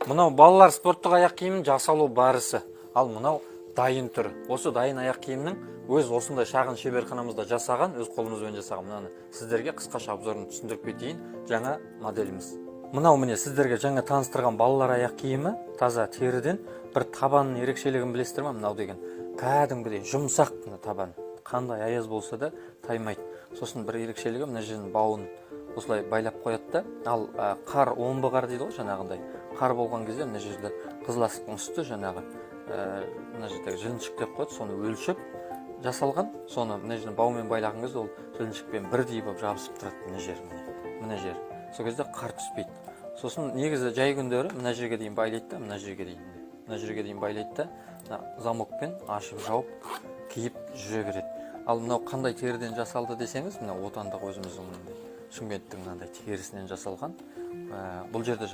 Мынау балалар спорттық аяқ киімін жасалу барысы. Ал мынау дайын түрі. Осы дайын аяқ киімнің өз осындай шағын шеберханамызда жасаған, өз қолымызбен жасаған. Мынаны сіздерге қысқаша обзорын түсіндіріп кетейін. Жаңа моделіміз. Мынау міне сіздерге жаңа таныстырған балалар аяқ киімі таза теріден. Бір табанның ерекшелігін білесіздер ме? Мынау деген кәдімгідей жұмсақ табан. Қандай аяз болса да таймайды. Сосын бір ерекшелігі мына жердің бауын осылай байлап қояды да. Ал қар омбы қар дейді ғой, жаңағындай. Қар болған кезде мына жерде қызыластықтың үсті жаңағы мына жердегі жіліншік деп қояды, соны өлшеп жасалған. Соны мына жерден баумен байлаған кезде ол жіліншікпен бірдей болып жабысып тұрады мына жер, мына жер. Сол кезде қар түспейді. Сосын негізі жай күндері мына жерге дейін байлайды да, мына жерге дейін. Мына жерге дейін байлайды да, замокпен ашып жауып киіп жүре береді. Ал мынау қандай теріден жасалды десеңіз, мына отандық өзіміздің Шымкенттің мынандай терісінен жасалған. Бұл жерде